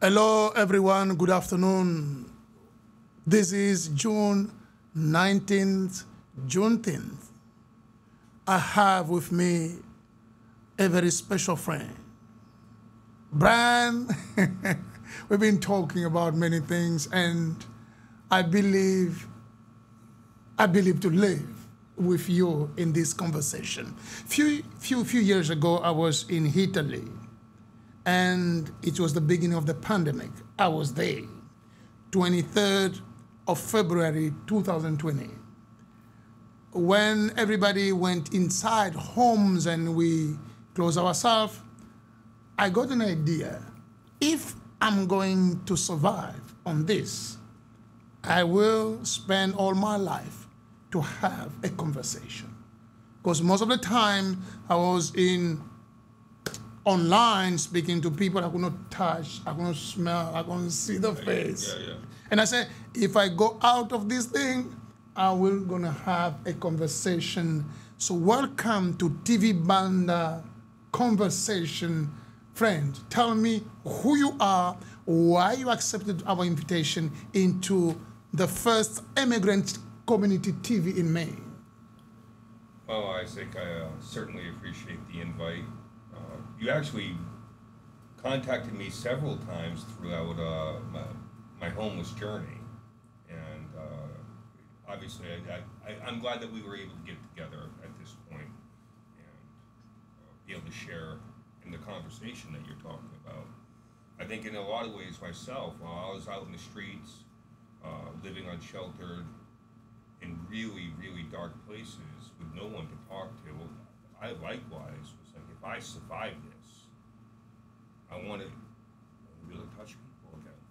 Hello, everyone. Good afternoon. This is June 19th, Juneteenth. I have with me a very special friend. Brian, we've been talking about many things, and I believe to live with you in this conversation. Few years ago, I was in Italy, and it was the beginning of the pandemic. I was there, 23rd of February 2020. When everybody went inside homes and we closed ourselves, I got an idea. If I'm going to survive on this, I will spend all my life to have a conversation. Because most of the time I was online speaking to people I could not touch, I could not smell, I couldn't see the face. Yeah. And I said, if I go out of this thing, I will gonna have a conversation. So welcome to TELE Banda Conversation. Friend, tell me who you are, why you accepted our invitation into the first immigrant community TV in Maine. Well, Isaac, I certainly appreciate the invite. You actually contacted me several times throughout my homeless journey, and obviously I'm glad that we were able to get together at this point and be able to share in the conversation that you're talking about. I think in a lot of ways myself, while I was out in the streets, living unsheltered in really, really dark places with no one to talk to, I likewise was like, if I survive this, I want to really touch people again.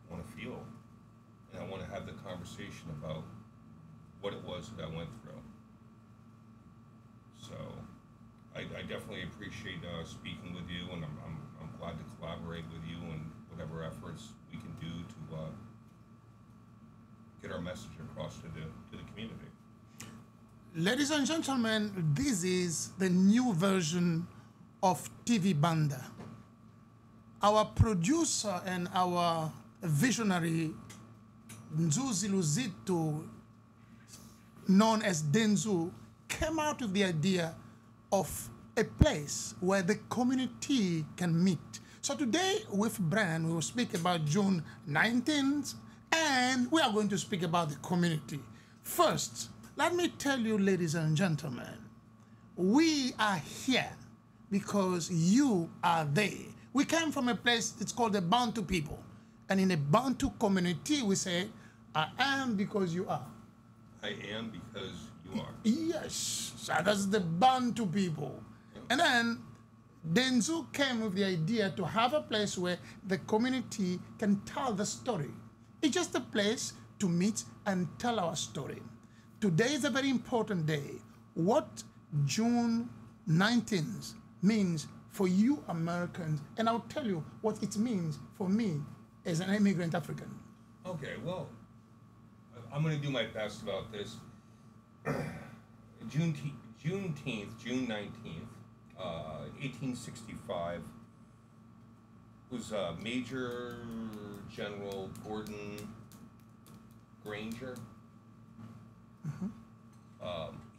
I want to feel, and I want to have the conversation about what it was that I went through. So I definitely appreciate speaking with you, and I'm glad to collaborate with you and whatever efforts we can do to get our message across to the community. Ladies and gentlemen, this is the new version of TELE Banda. Our producer and our visionary, Nzuzi Luzito, known as Denzu, came out with the idea of a place where the community can meet. So today with Brian, we will speak about June 19th, and we are going to speak about the community. First, let me tell you, ladies and gentlemen, we are here because you are there. We came from a place, it's called the Bantu people. And in a Bantu community, we say, I am because you are. I am because you are. Yes, so that's the Bantu people. And then Denzu came with the idea to have a place where the community can tell the story. It's just a place to meet and tell our story. Today is a very important day. What June 19th means for you Americans, and I'll tell you what it means for me as an immigrant African. Okay, well, I'm going to do my best about this. Juneteenth, June 19th, 1865, was Major General Gordon Granger.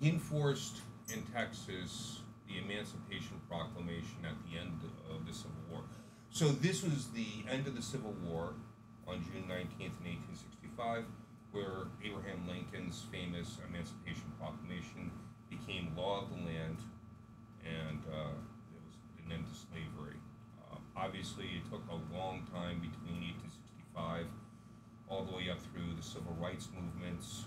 He enforced in Texas the Emancipation Proclamation at the end of the Civil War. So this was the end of the Civil War on June 19th in 1865, where Abraham Lincoln's famous Emancipation Proclamation became law of the land, and it was an end to slavery. Obviously, it took a long time between 1865 all the way up through the civil rights movements.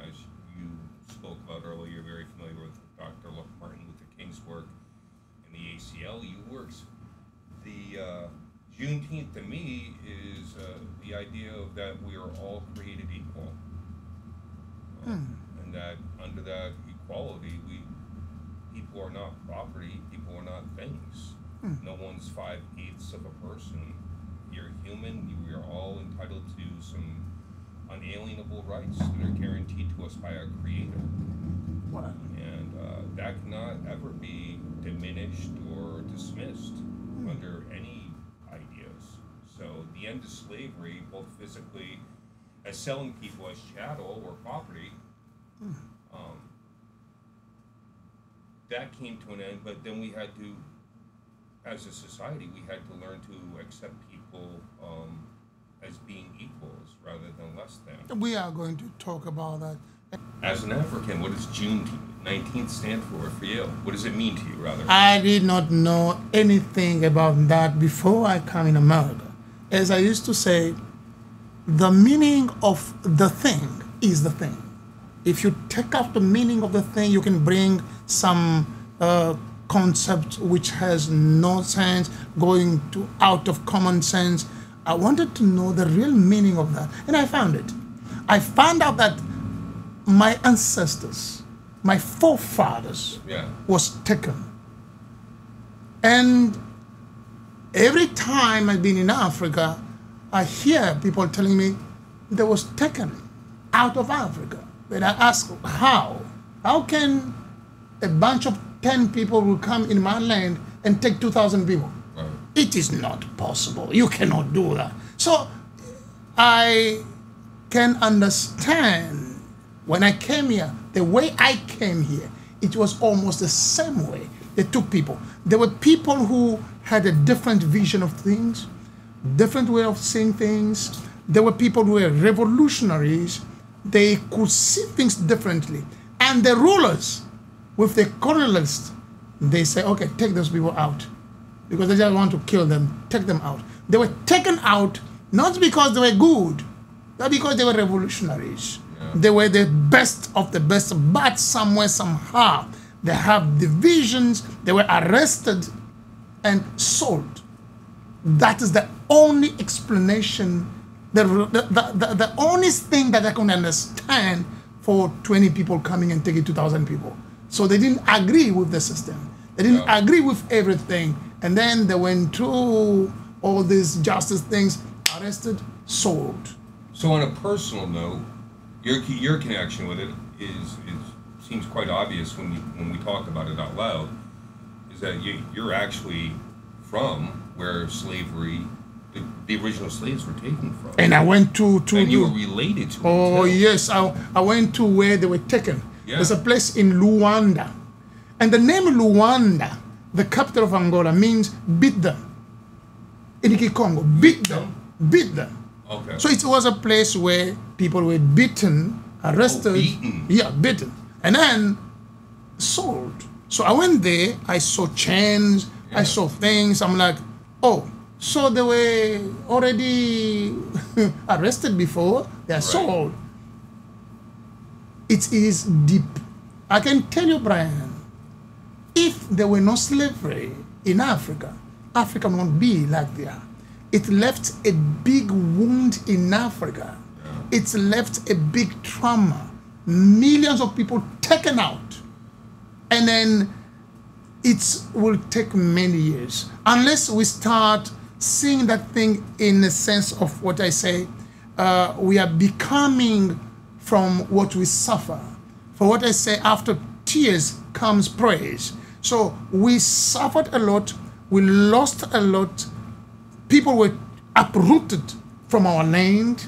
As you spoke about earlier, you're very familiar with Dr. Martin Luther King's work and the ACLU works. The Juneteenth to me is the idea of that we are all created equal, and that under that equality, people are not property, people are not things. No one's 5/8 of a person. You're human. We are all entitled to some unalienable rights that are guaranteed to us by our Creator. Wow. And that cannot ever be diminished or dismissed under any ideas. end of slavery, both physically as selling people as chattel or property. That came to an end, but then we had to, as a society, we had to learn to accept people as being equals rather than less than. We are going to talk about that. As an African, what does Juneteenth stand for you? What does it mean to you, rather? I did not know anything about that before I came in America. As I used to say, the meaning of the thing is the thing. If you take out the meaning of the thing, you can bring some concept which has no sense, going to out of common sense. I wanted to know the real meaning of that, and I found it. I found out that my ancestors, my forefathers, was taken. And every time I've been in Africa, I hear people telling me they was taken out of Africa. When I ask how can a bunch of 10 people will come in my land and take 2,000 people? Right. It is not possible. You cannot do that. So I can understand when I came here, the way I came here, it was almost the same way. They took people. There were people who had a different vision of things, different way of seeing things. There were people who were revolutionaries. They could see things differently. And the rulers, with the colonialists, they say, okay, take those people out. Because they just want to kill them, take them out. They were taken out, not because they were good, but because they were revolutionaries. Yeah. They were the best of the best, but somewhere, somehow, they have divisions, they were arrested and sold. That is the only explanation, the only thing that I can understand for 20 people coming and taking 2,000 people. So they didn't agree with the system. They didn't agree with everything. And then they went through all these justice things, arrested, sold. So on a personal note, your connection with it seems quite obvious when we talk about it out loud, is that you're actually from where slavery, the original slaves were taken from. And I went to and you were related to Oh, it too. yes. I went to where they were taken. Yeah. There's a place in Luanda. And the name Luanda, the capital of Angola, means beat them. In Congo, beat them. Beat them. Okay. So it was a place where people were beaten, arrested. Oh, beaten. Yeah, beaten. And then sold. So I went there, I saw chains, I saw things. I'm like, oh, so they were already arrested before, they are sold. It is deep. I can tell you, Brian, if there were no slavery in Africa, Africa would not be like they are. It left a big wound in Africa. It's left a big trauma. Millions of people taken out. And then it will take many years. Unless we start seeing that thing in the sense of what I say, we are becoming from what we suffer. For what I say, after tears comes praise. So we suffered a lot, we lost a lot, people were uprooted from our land,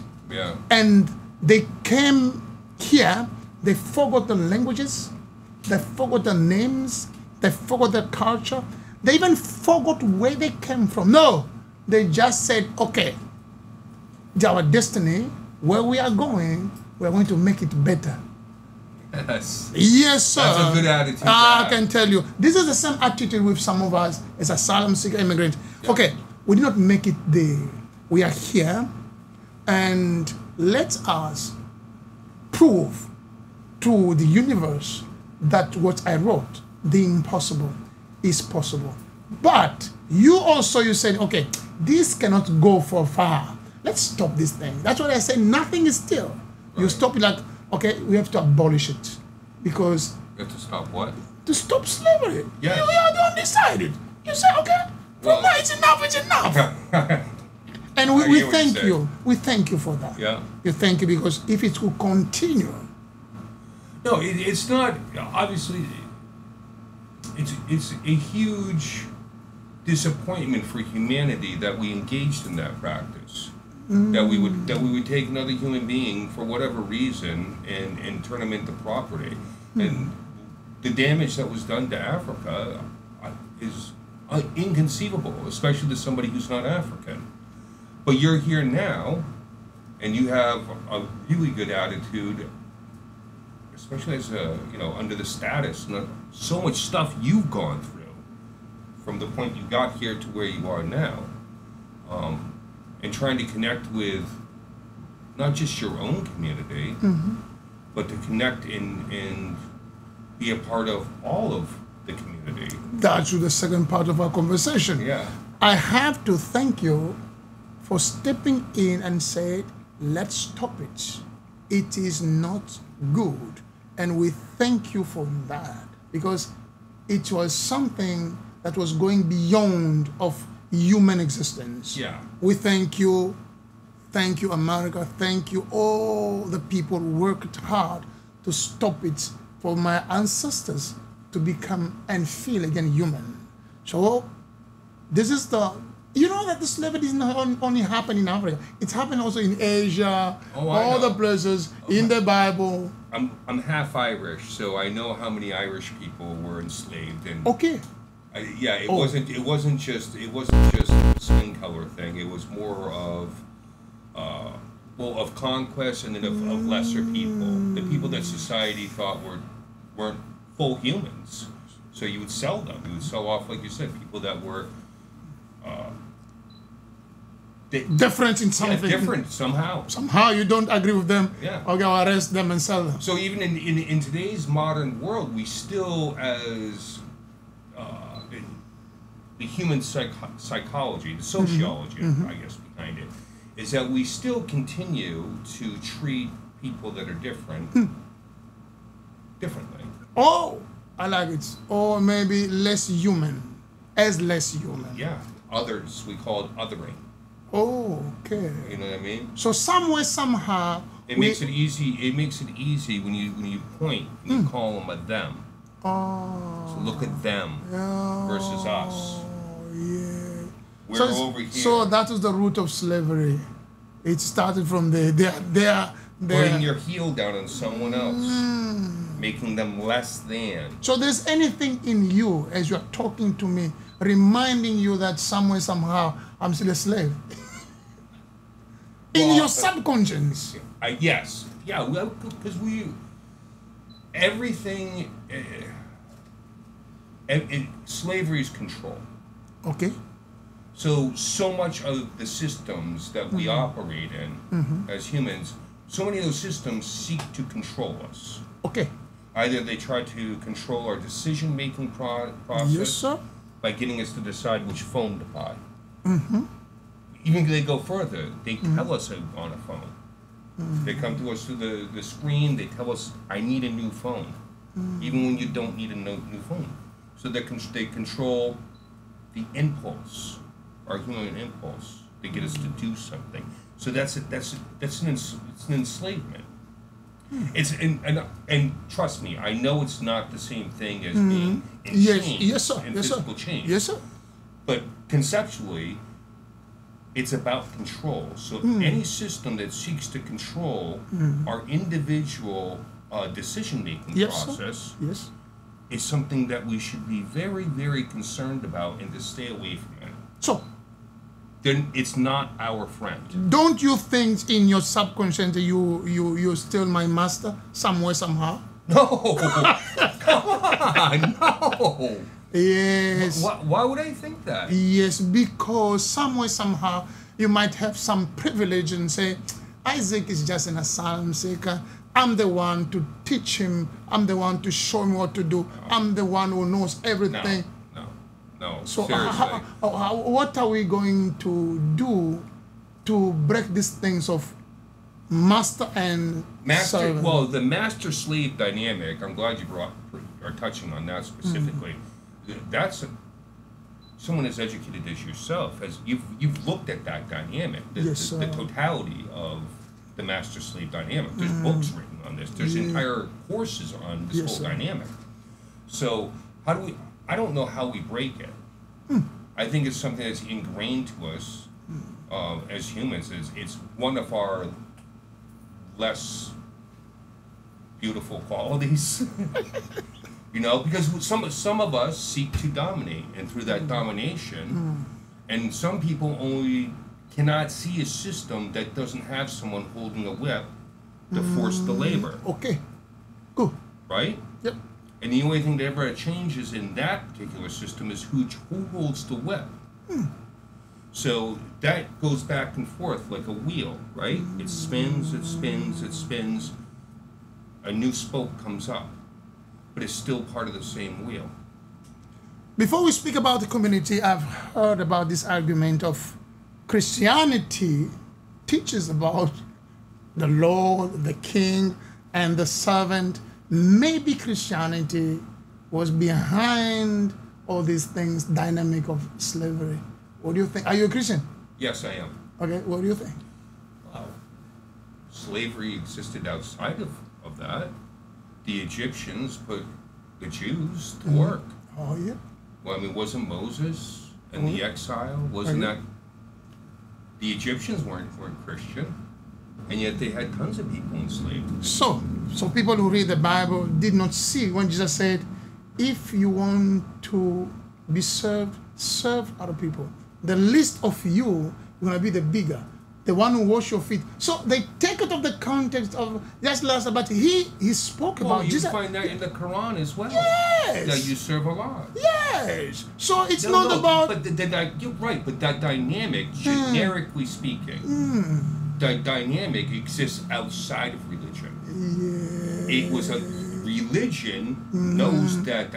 and they came here, they forgot the languages, they forgot the names, they forgot the culture, they even forgot where they came from. No, they just said, okay, our destiny, where we are going to make it better. Yes, sir. That's a good attitude. I can tell you. This is the same attitude with some of us as asylum seeker immigrants. Yeah. Okay, we did not make it there. We are here, and let us prove to the universe that what I wrote, the impossible, is possible. But you said, okay, this cannot go for far. Let's stop this thing. That's what I say. Nothing is still. Right. You stop it like, okay, we have to abolish it. Because... You have to stop what? To stop slavery. Yes. You are the undecided. You say, okay, well, now it's enough, it's enough. And we thank you. We thank you for that. Yeah. We thank you because if it will continue... No, it's not, obviously, it's a huge disappointment for humanity that we engaged in that practice. That we would take another human being for whatever reason and turn them into property. And the damage that was done to Africa is inconceivable, especially to somebody who's not African. But you're here now, and you have a really good attitude, especially as under the status, so much stuff you've gone through from the point you got here to where you are now, and trying to connect with not just your own community, but to connect and be a part of all of the community. That's the second part of our conversation. Yeah. I have to thank you for stepping in and say, let's stop it. It is not good. And we thank you for that, because it was something that was going beyond of human existence. Yeah. We thank you. Thank you, America. Thank you, all the people who worked hard to stop it for my ancestors to become and feel again human. So this is you know that the slavery is not only happening in Africa. It's happening also in Asia, all the places, in the Bible. I'm half Irish, so I know how many Irish people were enslaved. And okay. It wasn't just a skin color thing. It was more of conquest and then of lesser people, the people that society thought weren't full humans. So you would sell them. You would sell off, like you said, people that were different in something. Yeah, different somehow. Somehow you don't agree with them. Yeah. Okay, I'll arrest them and sell them. So even in today's modern world, we still, as the human psychology, the sociology, I guess, behind it, is that we still continue to treat people that are different differently. Oh, I like it. Or maybe less human, as less human. Yeah, others, we call it othering. Oh, okay. You know what I mean? So somewhere, somehow, it makes it easy. It makes it easy when you point and you call them a them. Oh. So look at them versus us. Yeah. We're over here. So that is the root of slavery. It started from there. Putting your heel down on someone else, making them less than. So there's anything in you as you're talking to me, reminding you that somewhere, somehow, I'm still a slave. In your subconscious. Yes. Yeah, because everything, slavery is control. Okay. So much of the systems that we operate in as humans, so many of those systems seek to control us. Okay. Either they try to control our decision-making process. Yes, sir. By getting us to decide which phone to buy. Even if they go further, they tell us on a phone. They come to us through the screen, they tell us, I need a new phone. Even when you don't need a new phone. So they control the impulse, our human impulse, to get us to do something. So that's an enslavement. It's and trust me, I know it's not the same thing as being in change, yes, sir. in Yes, physical sir. change. Yes, sir. But conceptually, it's about control. So any system that seeks to control our individual decision-making process is something that we should be very, very concerned about and to stay away from it. So then it's not our friend. Don't you think in your subconscious you still my master somewhere, somehow? No. Come on, no. Yes. Why would I think that? Yes, because somewhere, somehow, you might have some privilege and say, Isaac is just an asylum seeker. I'm the one to teach him. I'm the one to show him what to do. I'm the one who knows everything. No. So seriously. what are we going to do to break these things of master and servant? Well, the master-slave dynamic, I'm glad you are touching on that specifically. That's someone as educated as yourself, as you've looked at that dynamic, the totality of the master-slave dynamic. There's books written on this. There's entire courses on this whole dynamic. So how do we? I don't know how we break it. I think it's something that's ingrained to us as humans. It's one of our less beautiful qualities. You know, because some of us seek to dominate, and through that domination, and some people only cannot see a system that doesn't have someone holding a whip to force the labor. Okay, good. Right? Yep. And the only thing that ever changes in that particular system is who holds the whip. So that goes back and forth like a wheel, right? It spins, it spins, it spins. A new spoke comes up, but it's still part of the same wheel. Before we speak about the community, I've heard about this argument of Christianity teaches about the Lord, the King, and the servant. Maybe Christianity was behind all these things, dynamic of slavery. What do you think? Are you a Christian? Yes, I am. Okay, what do you think? Wow. Slavery existed outside of that. The Egyptians put the Jews to work. Oh, yeah. Well, I mean, wasn't Moses and the exile? Wasn't that... The Egyptians weren't Christian, and yet they had tons of people enslaved. So people who read the Bible did not see when Jesus said, if you want to be served, serve other people. The least of you is going to be the bigger, the one who wash your feet. So they take it of the context of just last, but he spoke about you Jesus. Find that in the Quran as well. Yes. That you serve Allah. Yes. So it's not about... But you're right, but that dynamic, generically speaking, that dynamic exists outside of religion. Yeah. It was a religion knows that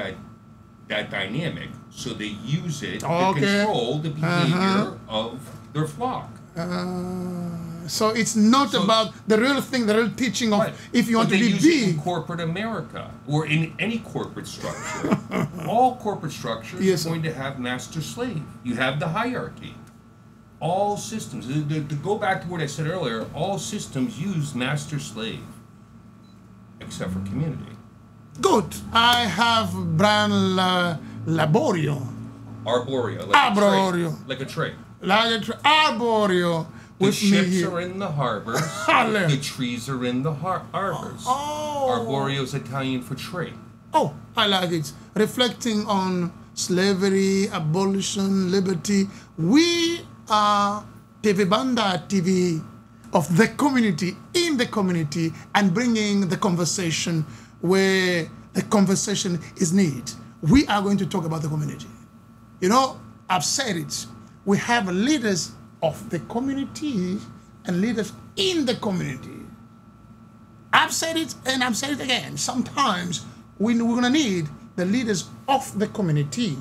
dynamic, so they use it to control the behavior of their flock. So it's not about the real thing, the real teaching of if you want to be big. It in corporate America or in any corporate structure. All corporate structures are going to have master-slave. You have the hierarchy. All systems, to go back to what I said earlier, all systems use master-slave, except for community. Good. I have brand laborio. Arborio. Arborio. Like a tray. Arborio. The ships are in the harbors. The trees are in the harbors. Arborio is Italian for tree. Oh, I like it. Reflecting on slavery, abolition, liberty. We are TELE BANDA TV of the community, in the community, and bringing the conversation where the conversation is needed. We are going to talk about the community. You know, I've said it. We have leaders of the community and leaders in the community. I've said it and I've said it again. Sometimes we're going to need the leaders of the community,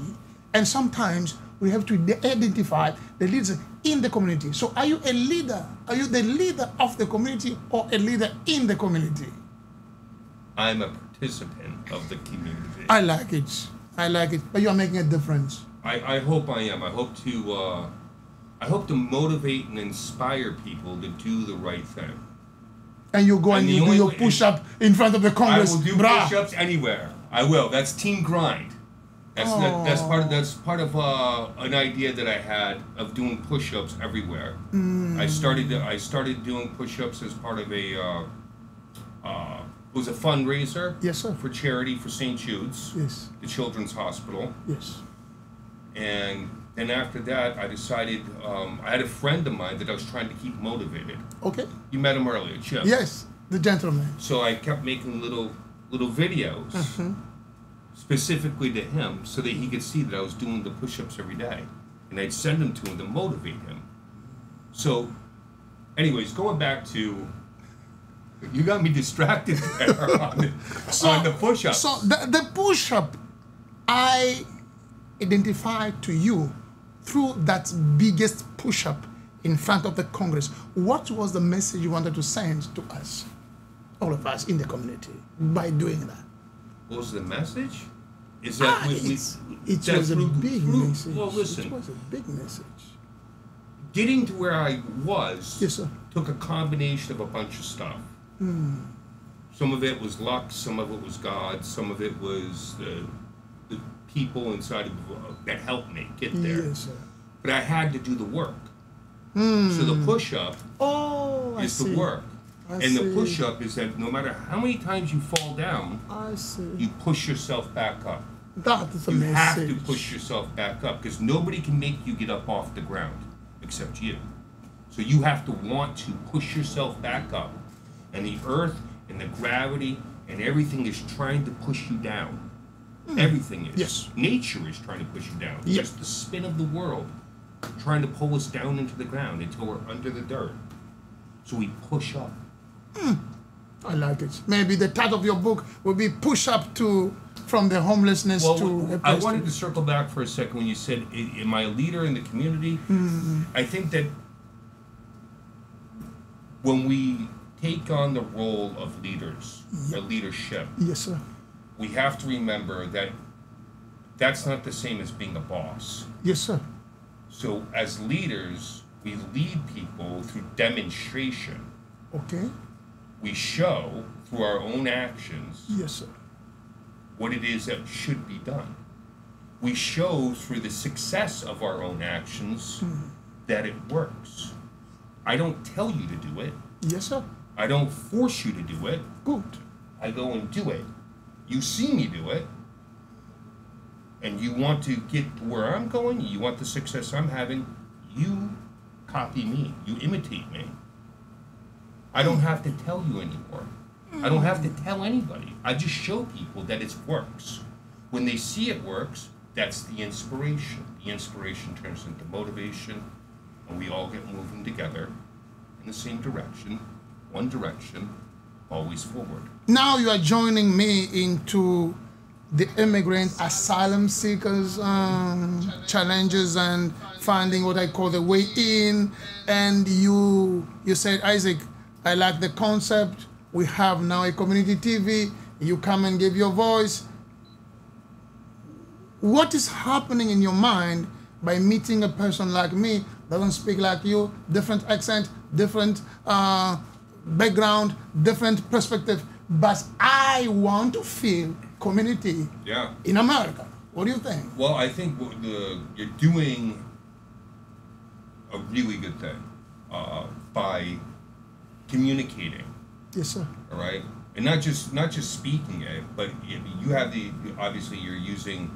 and sometimes we have to identify the leaders in the community. So are you a leader? Are you the leader of the community or a leader in the community? I'm a participant of the community. I like it. I like it. But you are making a difference. I hope I am. I hope to motivate and inspire people to do the right thing. And you go and you do your push-up in front of the Congress. I will do push-ups anywhere. I will. That's team grind. That's part of an idea that I had of doing push-ups everywhere. I started doing push-ups as part of a it was a fundraiser. Yes, sir. For charity for St. Jude's. Yes. The Children's Hospital. Yes. And then after that, I decided I had a friend of mine that I was trying to keep motivated. Okay. You met him earlier, Chip. Yes, the gentleman. So I kept making little videos specifically to him so that he could see that I was doing the push-ups every day. And I'd send them to him to motivate him. So, anyways, going back to... You got me distracted there on the push-ups. So the push-up, I identified to you through that biggest push-up in front of the Congress. What was the message you wanted to send to us, all of us in the community, by doing that? What was the message? Is that it was a big message. Well, listen. It was a big message. Getting to where I was yes, sir. Took a combination of a bunch of stuff. Some of it was luck, some of it was God, some of it was the people inside of that helped me get there. Yes, sir. But I had to do the work. Hmm. So the push-up is the work. And the push-up is that no matter how many times you fall down, you push yourself back up. That is a You message. have to push yourself back up because nobody can make you get up off the ground except you. So you have to want to push yourself back up. And the earth and the gravity and everything is trying to push you down. Everything is. Yes. Nature is trying to push you down. Yes. Just the spin of the world trying to pull us down into the ground until we're under the dirt. So we push up. I like it. Maybe the title of your book will be Push Up to From the Homelessness to... I wanted to circle back for a second when you said, am I a leader in the community? I think that when we take on the role of leaders, or leadership, Yes, sir. we have to remember that that's not the same as being a boss. Yes, sir. So as leaders, we lead people through demonstration. Okay. We show through our own actions Yes, sir. what it is that should be done. We show through the success of our own actions that it works. I don't tell you to do it. Yes, sir. I don't force you to do it. Good. I go and do it. You see me do it, and you want to get to where I'm going, you want the success I'm having, you copy me, you imitate me. I don't have to tell you anymore. I don't have to tell anybody. I just show people that it works. When they see it works, that's the inspiration. The inspiration turns into motivation, and we all get moving together in the same direction, one direction, always forward. Now you are joining me into the immigrant asylum seekers challenges and finding what I call the way in. And you said, Isaac, I like the concept. We have now a community TV. You come and give your voice. What is happening in your mind by meeting a person like me, doesn't speak like you, different accent, different background, different perspective, but I want to feel community in America? What do you think? Well, I think you're doing a really good thing by communicating. Yes, sir. All right, and not just speaking it, but you have obviously you're using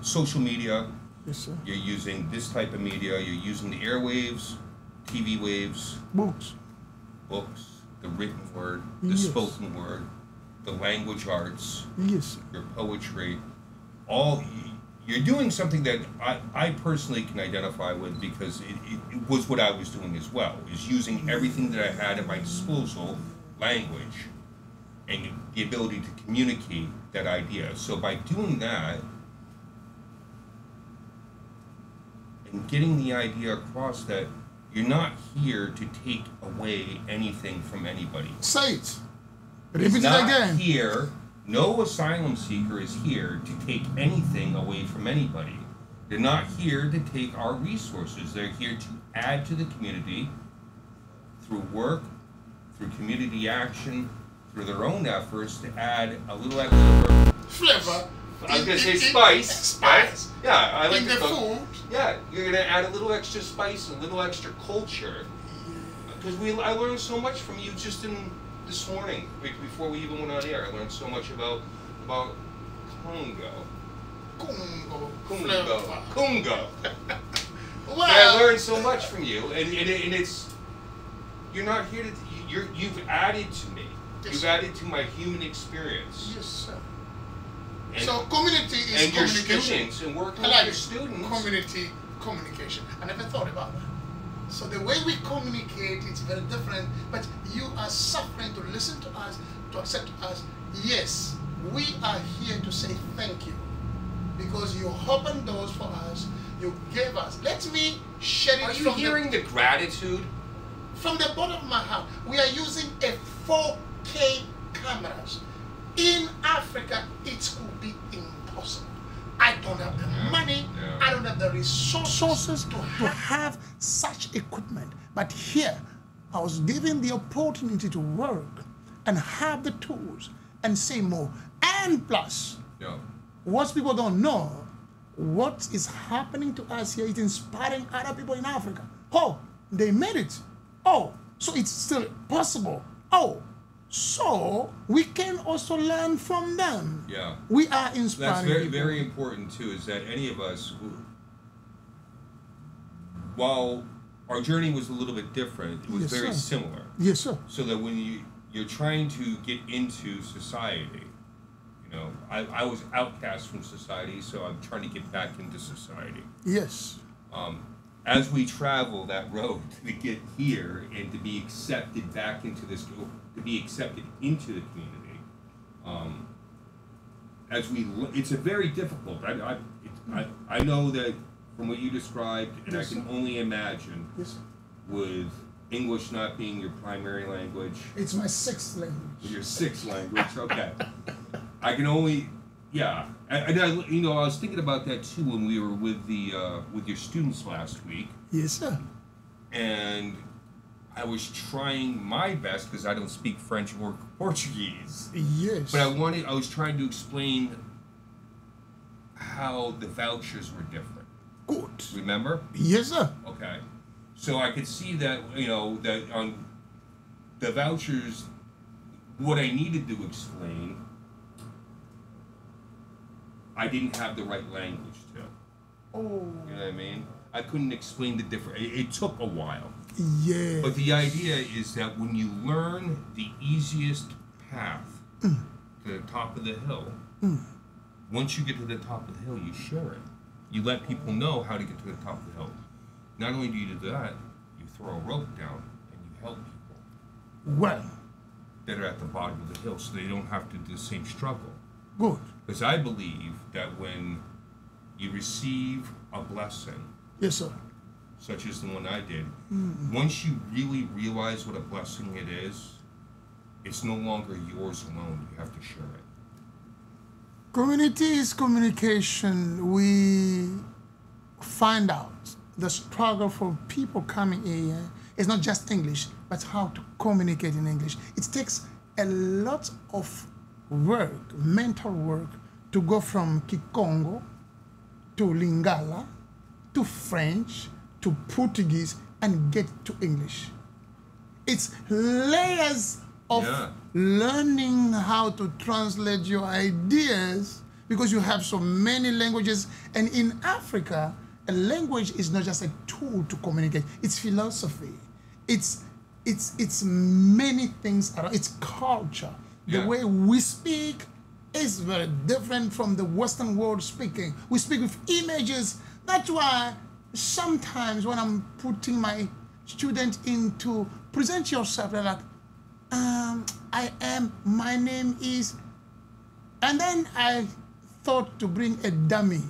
social media. Yes, sir. You're using this type of media. You're using the airwaves, TV waves, books, the written word, the spoken word, the language arts, your poetry. You're doing something that I personally can identify with because it was what I was doing as well, is using everything that I had at my disposal, language, and the ability to communicate that idea. So by doing that, and getting the idea across that you're not here to take away anything from anybody. Say it. Repeat it again. Here, no asylum seeker is here to take anything away from anybody. They're not here to take our resources. They're here to add to the community through work, through community action, through their own efforts to add a little extra flavor. I was going to say spice. Right? Yeah, I like in the food. Yeah, you're going to add a little extra spice, a little extra culture. Because I learned so much from you just this morning, before we even went on air. I learned so much about Congo. Wow. I learned so much from you, and it's, you're not here to, you've added to me. Yes. You've added to my human experience. Yes, sir. And, so community is and communication. Your students, and working with your students. Community communication. I never thought about that. So the way we communicate, it's very different, but you are suffering to listen to us, to accept us. Yes, we are here to say thank you because you opened doors for us, you gave us. Let me share it. Are you hearing the gratitude? From the bottom of my heart, we are using a 4K cameras. In Africa, it could be impossible. I don't have the money, I don't have the resources to have such equipment. But here, I was given the opportunity to work and have the tools and say more. And plus, what people don't know what is happening to us here is inspiring other people in Africa. Oh, they made it. Oh, so it's still possible. Oh, so we can also learn from them. Yeah. We are inspiring That's very, people. very important too, is that any of us, while our journey was a little bit different, it was Yes, very sir. similar. Yes, sir. So that when you're trying to get into society, you know, I was outcast from society, so I'm trying to get back into society. Yes. As we travel that road to get here and to be accepted back into this, to be accepted into the community, it's a very difficult. I know that from what you described, and Yes, I can sir. only imagine Yes. with English not being your primary language, It's my sixth language. your sixth language. Okay, I can only. Yeah, and I was thinking about that too when we were with your students last week, Yes, sir. and I was trying my best because I don't speak French or Portuguese, Yes. but I was trying to explain how the vouchers were different. Good. Remember? Yes, sir. Okay, so I could see that that on the vouchers, what I needed to explain, I didn't have the right language to. Oh. You know what I mean? I couldn't explain the difference. It took a while. Yes. But the idea is that when you learn the easiest path to the top of the hill, once you get to the top of the hill, you share it. You let people know how to get to the top of the hill. Not only do you do that, you throw a rope down and you help people Well, that are at the bottom of the hill so they don't have to do the same struggle. good. Because I believe that when you receive a blessing, Yes, sir. such as the one I did, once you really realize what a blessing it is, it's no longer yours alone. You have to share it. Community is communication. We find out the struggle for people coming here is not just English, but how to communicate in English. It takes a lot of work, mental work, to go from Kikongo to Lingala to French to Portuguese and get to English. It's layers of learning how to translate your ideas because you have so many languages. And in Africa, a language is not just a tool to communicate. It's philosophy. It's many things around. It's culture. The way we speak is very different from the Western world speaking. We speak with images. That's why sometimes when I'm putting my student into present yourself, they're like, my name is, and then I thought to bring a dummy,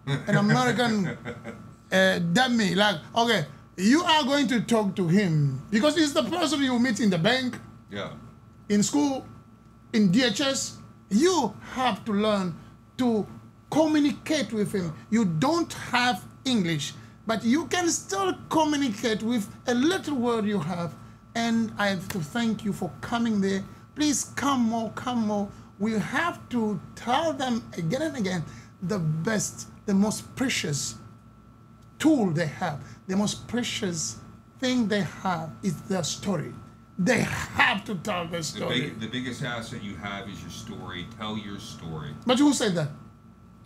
an American dummy, like, okay, you are going to talk to him because he's the person you meet in the bank, in school, in DHS. You have to learn to communicate with him. You don't have English, but you can still communicate with a little word you have. And I have to thank you for coming there. Please come more, come more. We have to tell them again and again the best, the most precious tool they have, the most precious thing they have is their story. They have to tell their story. The biggest asset you have is your story. Tell your story. But who said that?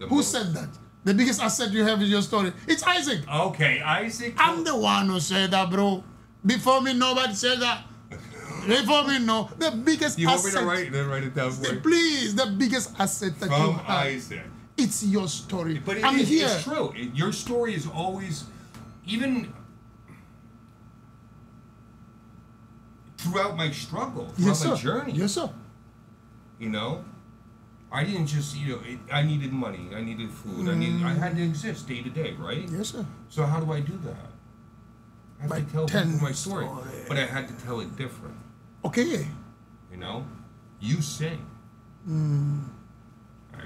Who said that? The biggest asset you have is your story. It's Isaac. Okay, Isaac. I'm the one who said that, bro. Before me, nobody said that. Before me, no. The biggest you asset. You want me to write it down for you? Please, the biggest asset that From you have. Isaac. It's your story. But I'm here. It's true. Your story is always, even throughout my struggle, throughout my journey. Yes, sir. You know, I didn't just, I needed money, I needed food, I had to exist day to day, right? Yes, sir. So how do I do that? I have to tell people my story, but I had to tell it different. Okay. You know, you sing. I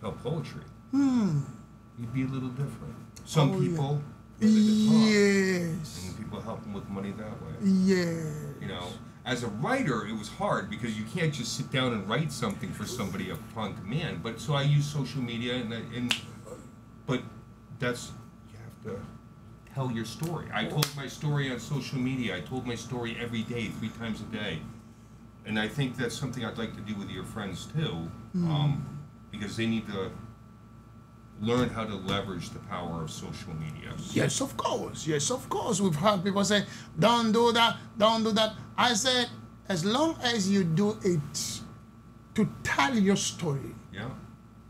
tell poetry. You'd be a little different. Some people, yes, and people help them with money that way. Yes. You know, as a writer, it was hard because you can't just sit down and write something for somebody upon command. But so I use social media, but that's, you have to tell your story. I told my story on social media. I told my story every day, 3 times a day. And I think that's something I'd like to do with your friends too, because they need to learn how to leverage the power of social media. Yes, of course. Yes, of course. We've heard people say, don't do that, don't do that. I said, as long as you do it to tell your story, Yeah.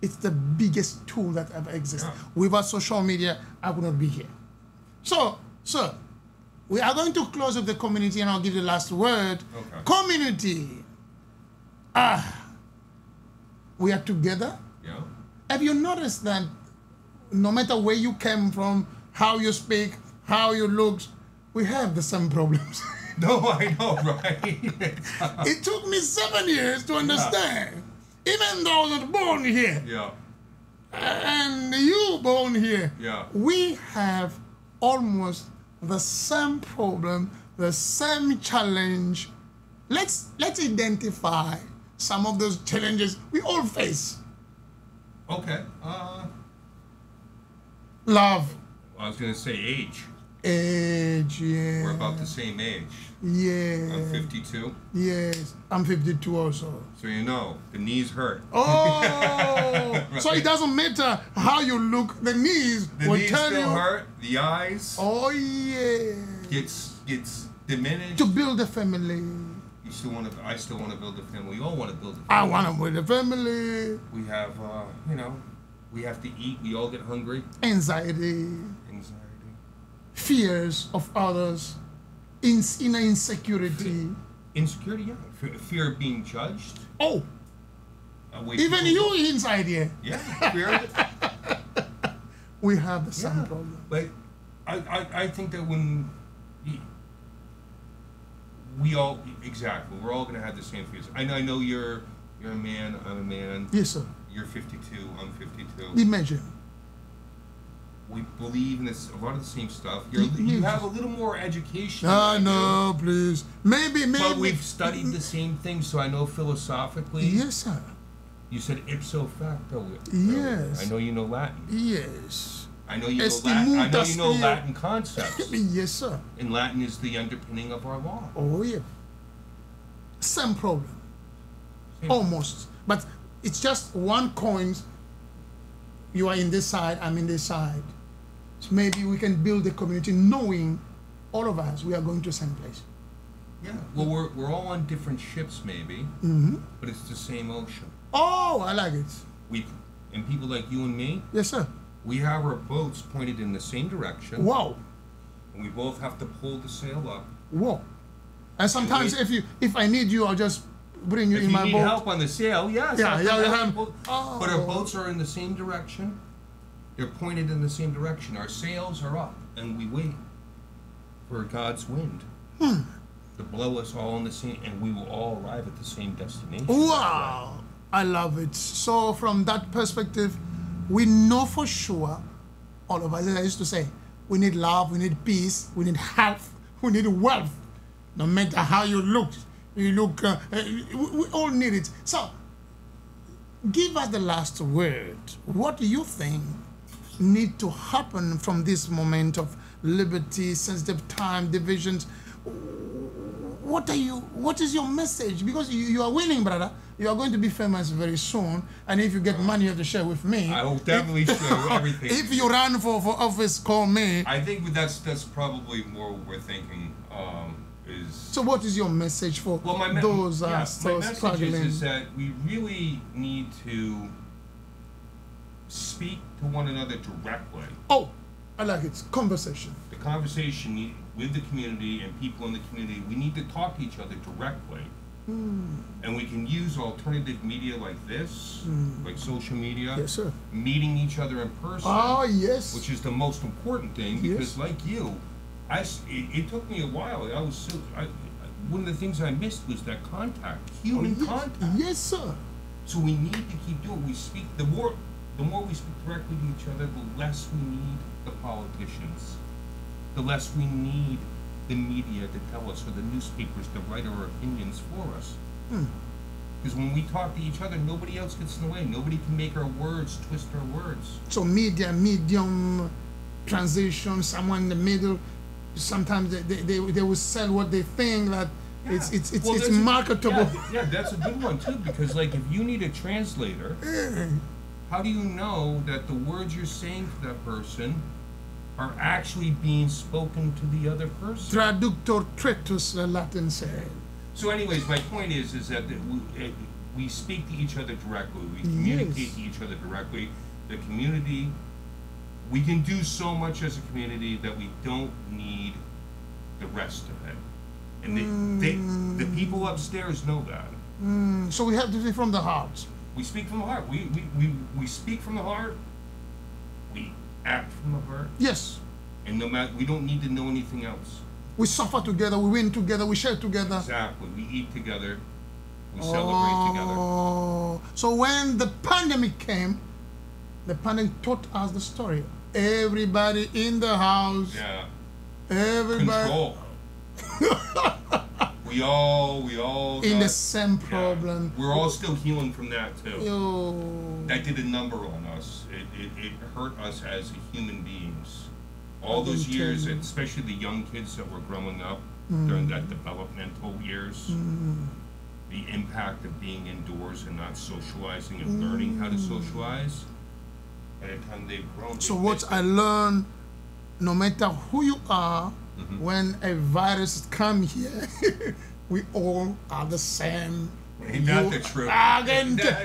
it's the biggest tool that ever exists. Yeah. Without social media, I would not be here. So, sir, we are going to close with the community, and I'll give you the last word. Okay. Community. We are together. Yeah. Have you noticed that no matter where you came from, how you speak, how you look, we have the same problems? No, I know, right? It took me 7 years to understand. Even though I was not born here, Yeah. and you born here, Yeah. we have almost the same problem, the same challenge. Let's identify some of those challenges we all face. Okay. Love, I was gonna say age. age, yeah. We're about the same age. Yeah. I'm 52. Yes, I'm 52 also. So you know, the knees hurt. Oh, so it doesn't matter how you look, the knees The will knees tell still you. hurt. The eyes Oh yeah. gets diminished. To build a family. You still want to. I still want to build a family. We all want to build a family. I want to build a family. We have, you know, we have to eat. We all get hungry. Anxiety, Anxiety. fears of others, inner insecurity. Insecurity, yeah. Fear of being judged. Oh, Way even people- you inside here. Yeah. Fear. We have the same Yeah. problem. But I think that when we all, exactly, we're all going to have the same fears. I know you're a man, I'm a man. Yes, sir. You're 52, I'm 52. Imagine. We believe in this, a lot of the same stuff. You have a little more education. Ah, than I no, please. Maybe. But we've studied the same thing, so I know philosophically. Yes, sir. You said ipso facto. Yes. I know you know Latin. Yes. I know you know Latin concepts. Yes, sir. And Latin is the underpinning of our law. Oh, yeah. Same problem. Same. Almost. But it's just one coin. You are in this side, I'm in this side. So maybe we can build a community knowing all of us, we are going to the same place. Yeah. Well, we're all on different ships, maybe, but it's the same ocean. Oh, I like it. And people like you and me, Yes, sir. we have our boats pointed in the same direction. Wow. And we both have to pull the sail up. Wow. And sometimes if I need you, I'll just bring you If in you my need boat. help on the sail, yes. Yeah, I'll yeah, come yeah. help. Oh. But our boats are in the same direction. They're pointed in the same direction. Our sails are up, and we wait for God's wind to blow us all in the same, and we will all arrive at the same destination. Wow. I love it. So from that perspective, we know for sure, all of us, as I used to say, we need love, we need peace, we need health, we need wealth. No matter how you look, we all need it. So, give us the last word. What do you think need to happen from this moment of liberty, sensitive time, divisions? What is your message? Because you are willing, brother. You are going to be famous very soon, and if you get money, you have to share with me. I will definitely share everything. If you run for office, call me. I think that's probably more what we're thinking. Is So, what is your message for those still my struggling? message is that we really need to speak to one another directly. Oh, I like it. Conversation. The conversation with the community and people in the community, we need to talk to each other directly. And we can use alternative media like this, like social media, Yes, sir. meeting each other in person, Oh, yes. which is the most important thing, because like you, it took me a while. One of the things I missed was that contact, human contact. Yes, sir. So we need to keep doing. We speak the more we speak directly to each other, the less we need the politicians, the less we need the media to tell us, or the newspapers to write our opinions for us. Because when we talk to each other, nobody else gets in the way. Nobody can make our words, twist our words. So medium transition, someone in the middle. Sometimes they will sell what they think that it's marketable. Yeah, that's a good one too, because like if you need a translator, how do you know that the words you're saying to that person are actually being spoken to the other person? Traductor tretus, the Latin said. So anyways, my point is that we speak to each other directly. We communicate to each other directly. The community, we can do so much as a community that we don't need the rest of it. And the people upstairs know that. So we have to do it from the heart. We speak from the heart. We speak from the heart. We act from the heart. Yes. And no matter, we don't need to know anything else. We suffer together, we win together, we share together. Exactly. We eat together. We celebrate together. So when the pandemic came, the pandemic taught us the story. Everybody in the house. Yeah. Everybody. Control. we all in the same problem. We're all still healing from that too. Yo. That did a number on us. It hurt us as human beings. All those years, especially the young kids that were growing up during that developmental years, the impact of being indoors and not socializing and learning how to socialize. By the time they've grown. So what I learned, no matter who you are, when a virus comes here, we all are the same. Ain't that the truth?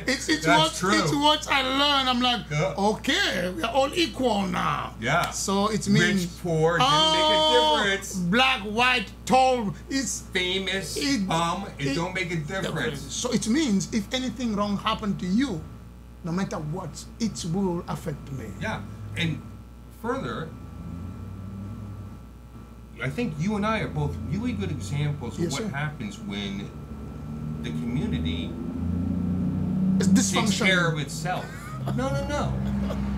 It's what I learned. I'm like, okay, we're all equal now. Yeah. So it means rich, poor, didn't make a difference. Black, white, tall, it's famous, it don't make a difference. So it means if anything wrong happened to you, no matter what, it will affect me. Yeah, and further, I think you and I are both really good examples of what happens when the community takes care of itself. No.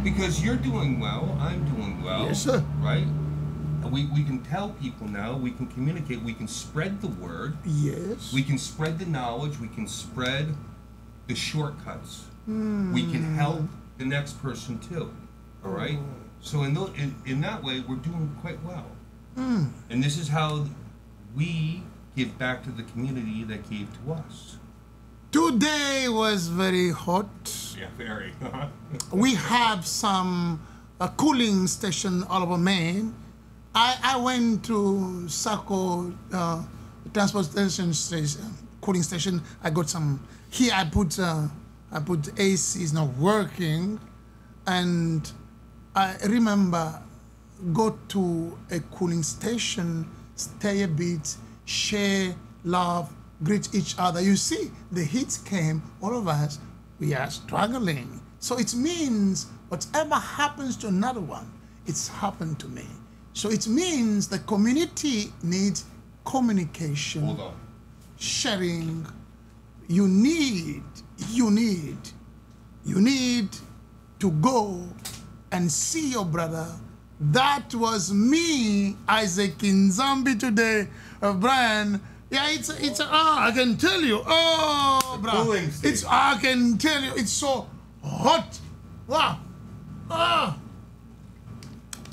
Because you're doing well, I'm doing well. Yes, sir. Right? And we can tell people now, we can communicate, we can spread the word. Yes. We can spread the knowledge, we can spread the shortcuts. We can help the next person too. All right? So in that way, we're doing quite well. And this is how we give back to the community that gave to us. Today was very hot. Yeah, very. We have some cooling station all over Maine. I went to Saco transportation station, cooling station. I got some. Here I put AC is not working, and I remember go to a cooling station, stay a bit, share, love, greet each other. You see, the heat came, all of us, we are struggling. So it means whatever happens to another one, it's happened to me. So it means the community needs communication, Hold on. sharing. You need to go and see your brother. That was me, Isaac in Zambia today, Brian. Yeah, I can tell you. Oh, bro. I can tell you, it's so hot. Wow.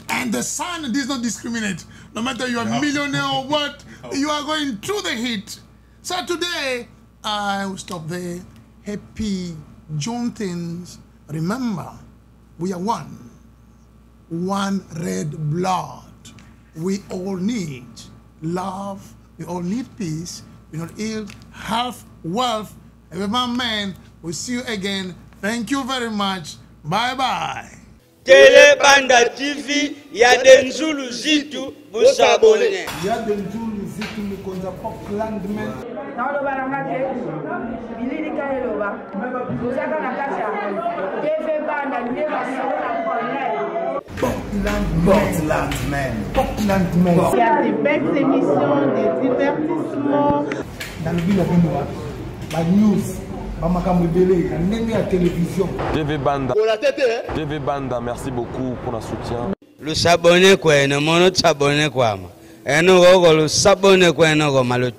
And the sun does not discriminate. No matter you are a millionaire or what, you are going through the heat. So today, I will stop there. Happy Juneteenth. Remember, we are one. One red blood. We all need love. We all need peace. We don't need half wealth. Every man, we'll see you again. Thank you very much. Bye-bye. TELE BANDA TV, yadenzulu zitu busabone. Yadenzulu zitu mikonza poklandmen. Naodo baramake, bilili kaeloba. Uzaka na kasha. TELE BANDA neva sona konne. Portlandmen. Il y a des belles émissions, des divertissements. Dans le ville de News. TV Banda, merci beaucoup pour le soutien. Le s'abonner quoi, ne mono s'abonner quoi. Et nous le s'abonner quoi, nous le